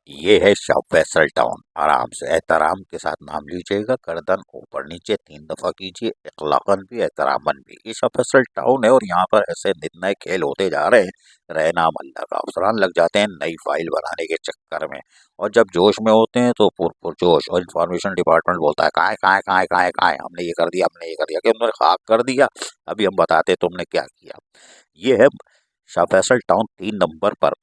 ये है शाह फैसल टाउन। आराम से एहतराम के साथ नाम लीजिएगा, गर्दन ऊपर नीचे 3 दफा कीजिए, इखलाकन भी एहतरामन भी। ये शाह फैसल टाउन है और यहाँ पर ऐसे निर्णय खेल होते जा रहे हैं। रहे नाम अल्लाह का, अफसरान लग जाते हैं नई फाइल बनाने के चक्कर में। और जब जोश में होते हैं तो पुरजोश, और इंफॉर्मेशन डिपार्टमेंट बोलता है कहाँ है कहाँ है कहाँ है कहाँ है कहाँ है, हमने ये कर दिया हमने ये कर दिया, कि तुमने खाक कर दिया, अभी हम बताते तुमने क्या किया। ये है शाह फैसल टाउन 3 नंबर पर।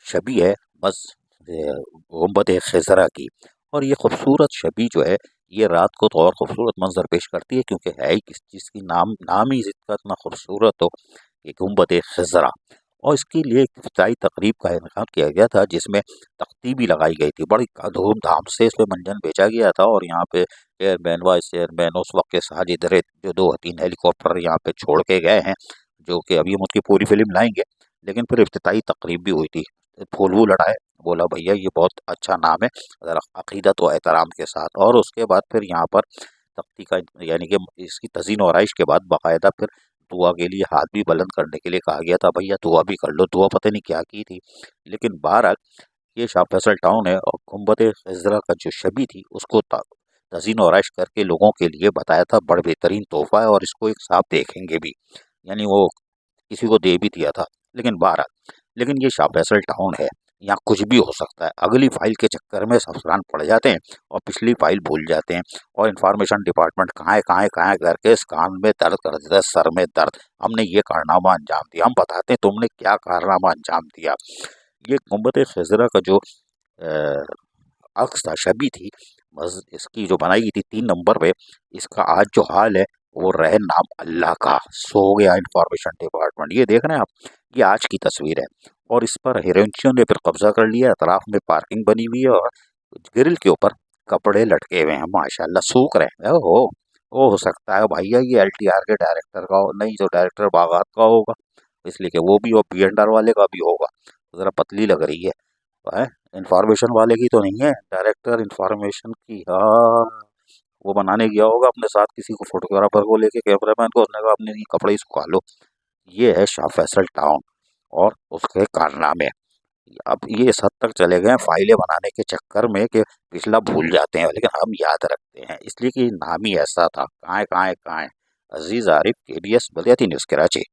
छवि है बस गुम्बद खज़रा की। और ये खूबसूरत छवि जो है, ये रात को तो और खूबसूरत मंजर पेश करती है, क्योंकि है ही किस चीज़ की, नाम ही इसका इतना खूबसूरत हो, ये गुम्बद खज़रा। और इसके लिए एक इफ्तिताई तकरीब का इनेकाद किया गया था, जिसमें तख्ती भी लगाई गई थी, बड़ी धूमधाम से इस पे मंजन भेजा गया था। और यहाँ पे चेयरमैन वाइस चेयरमैन उस वक्त के साजिद रहे, जो 2-3 हेलीकॉप्टर यहाँ पे छोड़ के गए हैं, जो कि अभी हम उसकी पूरी फिल्म लाएंगे। लेकिन फिर इफ्तिताई तकरीब भी हुई थी, फूल वूल उड़ाए, बोला भैया ये बहुत अच्छा नाम है, ज़रा अकीदत व एहतराम के साथ। और उसके बाद फिर यहाँ पर तख्ती का, यानी कि इसकी तज़ीन और आइश के बाद बाकायदा फिर दुआ के लिए हाथ भी बुलंद करने के लिए कहा गया था, भैया दुआ भी कर लो। दुआ पता नहीं क्या की थी, लेकिन बहरहाल ये शाह फैसल टाउन है। और गुम्बद खज़रा का जो छवि थी उसको तज़ीन और आइश करके लोगों के लिए बताया था, बड़ा बेहतरीन तोहफ़ा है, और इसको एक साहब देखेंगे भी, यानी वो किसी को दे भी दिया था। लेकिन बहरहाल, लेकिन ये शाह फैसल टाउन है, यहाँ कुछ भी हो सकता है। अगली फाइल के चक्कर में अफसरान पड़ जाते हैं और पिछली फाइल भूल जाते हैं। और इंफॉर्मेशन डिपार्टमेंट कहाँ है कहाँ है कहाँ है करके इस कान में दर्द कर देता है, सर में दर्द, हमने ये कारनामा अंजाम दिया, हम बताते हैं तुमने क्या कारनामा अंजाम दिया। ये गुम्बद खज़रा का जो अक्स था, छवि थी, बस इसकी जो बनाई गई थी 3 नंबर पे, इसका आज जो हाल है वो रहे नाम अल्लाह का। सो गया इंफॉर्मेशन डिपार्टमेंट। ये देख रहे हैं आप, ये आज की तस्वीर है। और इस पर हिरोइंचियों ने फिर कब्जा कर लिया। अतराफ में पार्किंग बनी हुई है और ग्रिल के ऊपर कपड़े लटके हुए हैं, माशाल्लाह सूख रहे हैं। ओहो, वो हो सकता है भैया ये एलटीआर के डायरेक्टर का नहीं, जो डायरेक्टर बागात का होगा, इसलिए कि वो भी, और पी&आर वाले का भी होगा। ज़रा पतली लग रही है, इंफॉर्मेशन वाले की तो नहीं है, डायरेक्टर इंफॉर्मेशन की। हाँ, वो बनाने गया होगा अपने साथ किसी को, फोटोग्राफर को लेके, कैमरामैन को, उसने कहा अपने ये कपड़े ही सुखा लो। ये है शाह फैसल टाउन और उसके कारनामे। अब ये इस हद तक चले गए हैं फाइलें बनाने के चक्कर में कि पिछला भूल जाते हैं, लेकिन हम याद रखते हैं, इसलिए कि नाम ही ऐसा था। कहाँ है कहाँ है कहाँ है। अजीज आरिफ, KBS बलियाती न्यूज़, कराची।